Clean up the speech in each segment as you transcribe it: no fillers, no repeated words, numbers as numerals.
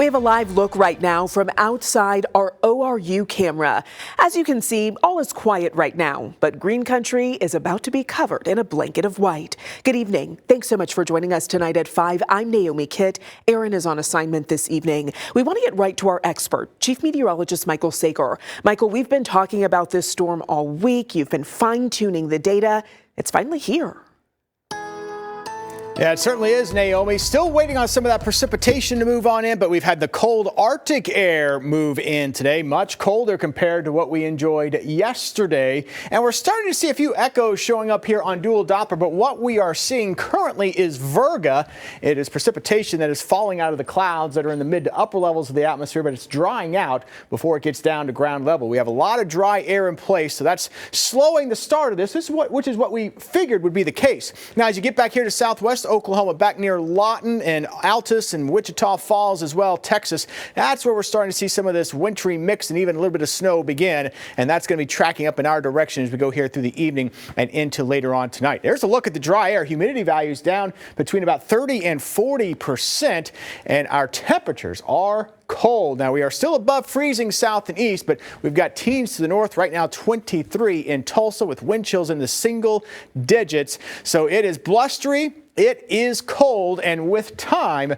We have a live look right now from outside our ORU camera. As you can see, all is quiet right now, but green country is about to be covered in a blanket of white. Good evening. Thanks so much for joining us tonight at 5. I'm Naomi Kitt. Aaron is on assignment this evening. We want to get right to our expert, Chief Meteorologist Michael Sager. Michael, we've been talking about this storm all week. You've been fine-tuning the data. It's finally here. Yeah, it certainly is, Naomi. Still waiting on some of that precipitation to move on in, but we've had the cold Arctic air move in today, much colder compared to what we enjoyed yesterday. And we're starting to see a few echoes showing up here on dual Doppler, but what we are seeing currently is virga. It is precipitation that is falling out of the clouds that are in the mid to upper levels of the atmosphere, but it's drying out before it gets down to ground level. We have a lot of dry air in place, so that's slowing the start of this, which is what we figured would be the case. Now, as you get back here to southwest Oklahoma, back near Lawton and Altus and Wichita Falls as well, Texas, that's where we're starting to see some of this wintry mix and even a little bit of snow begin, and that's going to be tracking up in our direction as we go here through the evening and into later on tonight. There's a look at the dry air. Humidity values down between about 30 and 40%, and our temperatures are cold. Now, we are still above freezing south and east, but we've got teens to the north right now, 23 in Tulsa with wind chills in the single digits. So it is blustery. It is cold, and with time,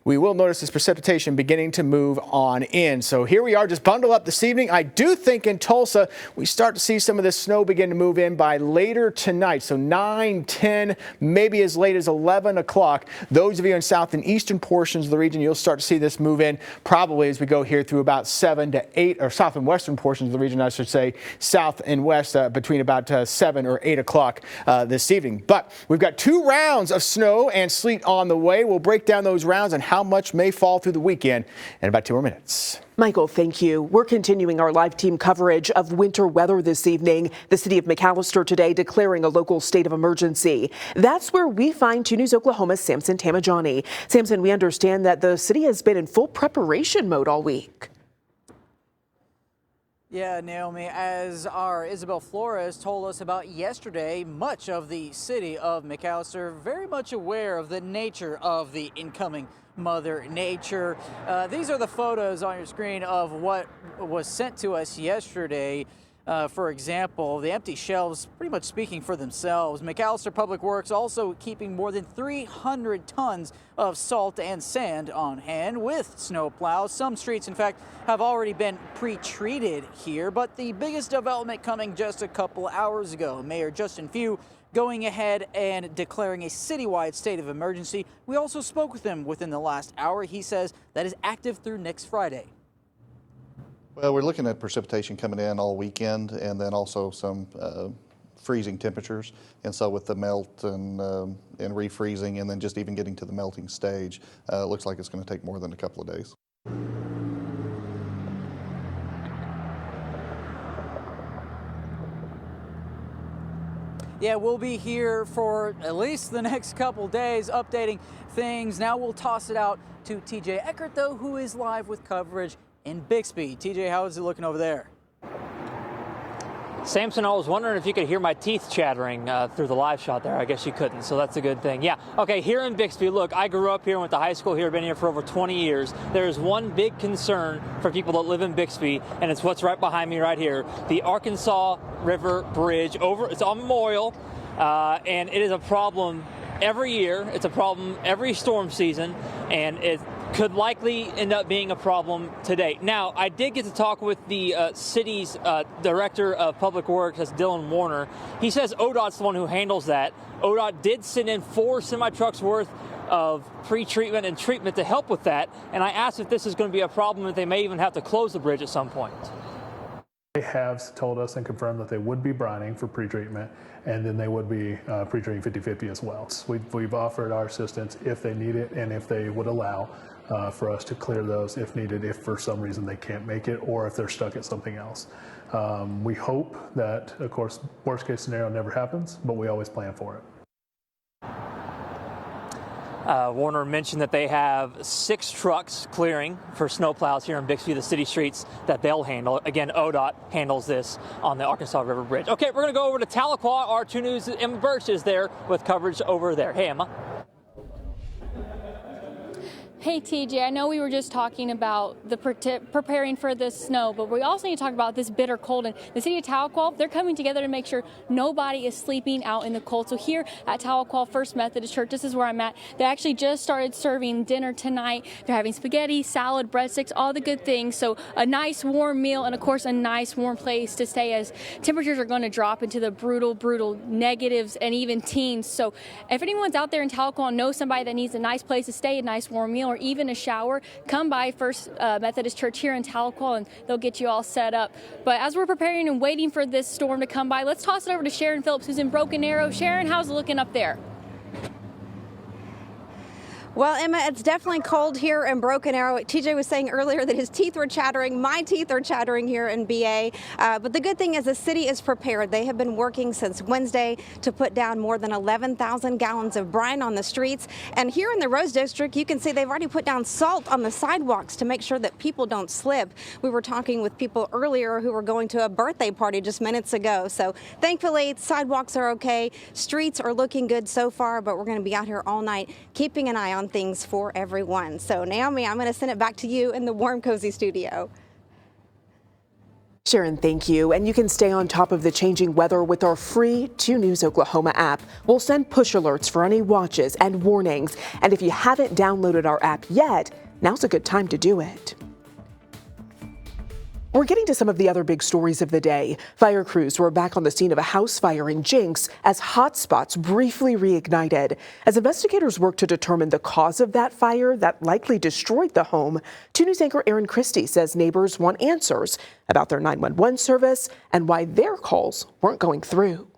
we will notice this precipitation beginning to move on in. So here we are, just bundle up this evening. I do think in Tulsa, we start to see some of this snow begin to move in by later tonight. So 9, 10, maybe as late as 11 o'clock. Those of you in south and eastern portions of the region, you'll start to see this move in probably as we go here through about 7 to 8, or south and western portions of the region, I should say, south and west between about 7 or 8 o'clock this evening. But we've got 2 rounds of snow and sleet on the way. We'll break down those rounds and how much may fall through the weekend in about 2 more minutes. Michael, thank you. We're continuing our live team coverage of winter weather this evening. The city of McAllister today declaring a local state of emergency. That's where we find 2 News Oklahoma's Samson Tamajani. Samson, we understand that the city has been in full preparation mode all week. Yeah, Naomi, as our Isabel Flores told us about yesterday, much of the city of McAllister very much aware of the nature of the incoming Mother Nature. These are the photos on your screen of what was sent to us yesterday. For example, the empty shelves pretty much speaking for themselves. McAllister Public Works also keeping more than 300 tons of salt and sand on hand with snow plows. Some streets, in fact, have already been pre-treated here, but the biggest development coming just a couple hours ago. Mayor Justin Few going ahead and declaring a citywide state of emergency. We also spoke with him within the last hour. He says that is active through next Friday. Well, we're looking at precipitation coming in all weekend, and then also some freezing temperatures. And so with the melt and refreezing, and then just even getting to the melting stage, it looks like it's going to take more than a couple of days. Yeah, we'll be here for at least the next couple days updating things. Now we'll toss it out to TJ Eckert, though, who is live with coverage in Bixby. TJ, how is it looking over there? Samson, I was wondering if you could hear my teeth chattering through the live shot there. I guess you couldn't, so that's a good thing. Yeah, okay, here in Bixby, look, I grew up here, went to high school here, been here for over 20 years. There is one big concern for people that live in Bixby, and it's what's right behind me right here, the Arkansas River Bridge. It's on Memorial, and it is a problem every year. It's a problem every storm season, and it could likely end up being a problem today. Now, I did get to talk with the city's director of public works, that's Dylan Warner. He says ODOT's the one who handles that. ODOT did send in 4 semi-trucks worth of pre-treatment and treatment to help with that. And I asked if this is going to be a problem, that they may even have to close the bridge at some point. They have told us and confirmed that they would be brining for pre-treatment, and then they would be pre-treating 50/50 as well. So we've offered our assistance if they need it and if they would allow for us to clear those if needed, if for some reason they can't make it or if they're stuck at something else. We hope that, of course, worst case scenario never happens, but we always plan for it. Warner mentioned that they have 6 trucks clearing for snowplows here in Bixby, the city streets that they'll handle. Again, ODOT handles this on the Arkansas River Bridge. Okay, we're going to go over to Tahlequah. Our 2 News' Emma Birch is there with coverage over there. Hey, Emma. Hey TJ, I know we were just talking about the preparing for this snow, but we also need to talk about this bitter cold. And the city of Tahlequah, they're coming together to make sure nobody is sleeping out in the cold. So here at Tahlequah First Methodist Church, this is where I'm at. They actually just started serving dinner tonight. They're having spaghetti, salad, breadsticks, all the good things. So a nice warm meal and of course a nice warm place to stay as temperatures are going to drop into the brutal negatives and even teens. So if anyone's out there in Tahlequah and knows somebody that needs a nice place to stay, a nice warm meal, or even a shower, come by First Methodist Church here in Tahlequah and they'll get you all set up. But as we're preparing and waiting for this storm to come by, let's toss it over to Sharon Phillips, who's in Broken Arrow. Sharon, how's it looking up there? Well, Emma, it's definitely cold here in Broken Arrow. TJ was saying earlier that his teeth were chattering. My teeth are chattering here in BA. But the good thing is the city is prepared. They have been working since Wednesday to put down more than 11,000 gallons of brine on the streets. And here in the Rose District, you can see they've already put down salt on the sidewalks to make sure that people don't slip. We were talking with people earlier who were going to a birthday party just minutes ago. So thankfully, sidewalks are okay. Streets are looking good so far, but we're going to be out here all night keeping an eye on things for everyone. So Naomi, I'm going to send it back to you in the warm, cozy studio. Sharon, thank you. And you can stay on top of the changing weather with our free 2 News Oklahoma app. We'll send push alerts for any watches and warnings. And if you haven't downloaded our app yet, now's a good time to do it. We're getting to some of the other big stories of the day. Fire crews were back on the scene of a house fire in Jenks as hotspots briefly reignited. As investigators work to determine the cause of that fire that likely destroyed the home, 2 News anchor Erin Christie says neighbors want answers about their 911 service and why their calls weren't going through.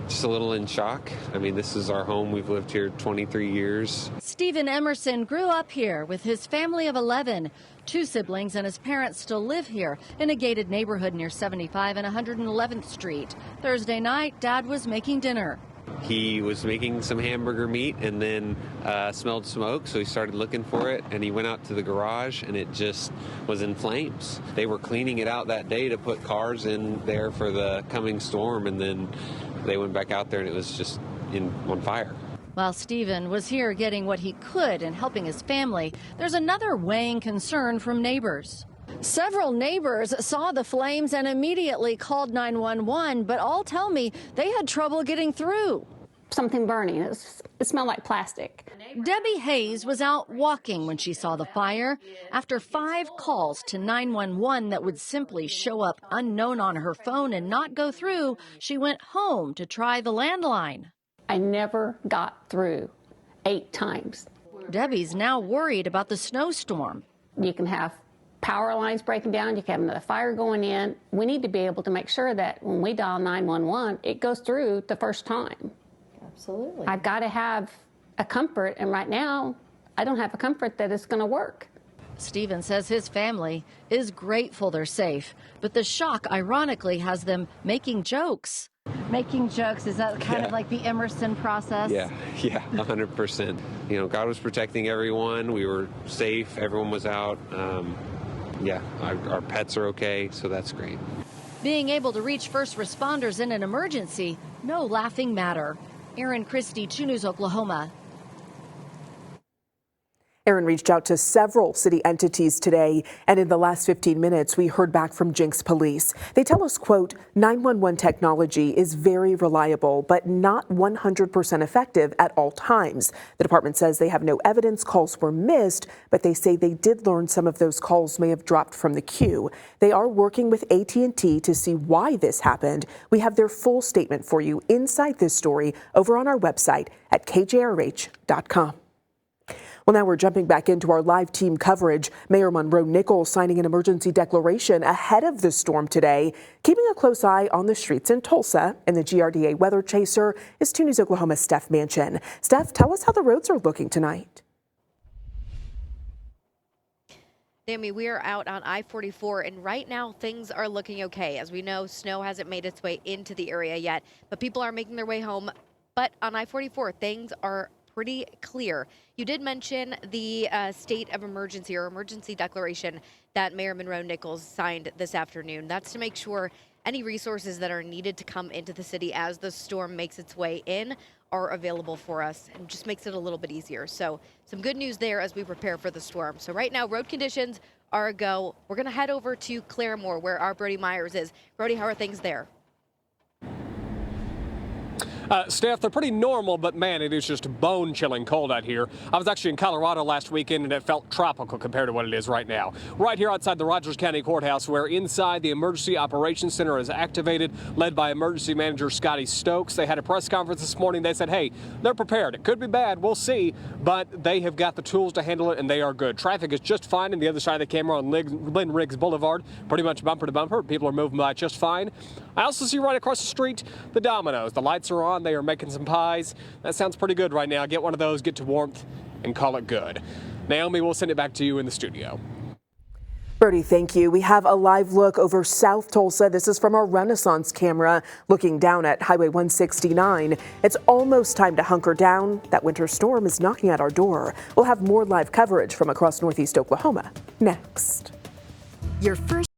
Just a little in shock. I mean, this is our home. We've lived here 23 years. Stephen Emerson grew up here with his family of 11. 2 siblings and his parents still live here in a gated neighborhood near 75 and 111th Street. Thursday night, Dad was making dinner. He was making some hamburger meat and then smelled smoke, so he started looking for it, and he went out to the garage and it just was in flames. They were cleaning it out that day to put cars in there for the coming storm, and then they went back out there and it was just on fire. While Stephen was here getting what he could and helping his family, there's another weighing concern from neighbors. Several neighbors saw the flames and immediately called 911, but all tell me they had trouble getting through. Something burning. It smelled like plastic. Debbie Hayes was out walking when she saw the fire. After 5 calls to 911 that would simply show up unknown on her phone and not go through, she went home to try the landline. I never got through 8 times. Debbie's now worried about the snowstorm. You can have power lines breaking down, you can have another fire going in. We need to be able to make sure that when we dial 911, it goes through the first time. Absolutely. I've got to have a comfort, and right now, I don't have a comfort that it's going to work. Stephen says his family is grateful they're safe, but the shock, ironically, has them making jokes. Making jokes, is that kind of like the Emerson process? Yeah, 100%. You know, God was protecting everyone. We were safe. Everyone was out. Our pets are okay, so that's great. Being able to reach first responders in an emergency, no laughing matter. Erin Christie, 2 News Oklahoma. Erin reached out to several city entities today, and in the last 15 minutes, we heard back from Jenks police. They tell us, quote, 911 technology is very reliable, but not 100% effective at all times. The department says they have no evidence calls were missed, but they say they did learn some of those calls may have dropped from the queue. They are working with AT&T to see why this happened. We have their full statement for you inside this story over on our website at KJRH.com. Well, now we're jumping back into our live team coverage. Mayor Monroe Nichols signing an emergency declaration ahead of the storm today. Keeping a close eye on the streets in Tulsa, and the GRDA weather chaser is 2 News Oklahoma's Steph Manchin. Steph, tell us how the roads are looking tonight. Naomi, we are out on I-44, and right now things are looking okay. As we know, snow hasn't made its way into the area yet, but people are making their way home. But on I-44, things are pretty clear. You did mention the state of emergency or emergency declaration that Mayor Monroe Nichols signed this afternoon. That's to make sure any resources that are needed to come into the city as the storm makes its way in are available for us and just makes it a little bit easier. So some good news there as we prepare for the storm. So right now, road conditions are a go. We're going to head over to Claremore where our Brody Myers is. Brody, how are things there? Steph, they're pretty normal, but man, it is just bone-chilling cold out here. I was actually in Colorado last weekend, and it felt tropical compared to what it is right now. Right here outside the Rogers County Courthouse, where inside the Emergency Operations Center is activated, led by Emergency Manager Scotty Stokes. They had a press conference this morning. They said, hey, they're prepared. It could be bad. We'll see. But they have got the tools to handle it, and they are good. Traffic is just fine on the other side of the camera on Lynn Riggs Boulevard, pretty much bumper to bumper. People are moving by just fine. I also see right across the street the Domino's. The lights are on. They are making some pies. That sounds pretty good right now. Get one of those, get to warmth, and call it good. Naomi, we'll send it back to you in the studio. Brody, thank you. We have a live look over South Tulsa. This is from our Renaissance camera looking down at Highway 169. It's almost time to hunker down. That winter storm is knocking at our door. We'll have more live coverage from across Northeast Oklahoma next. Your first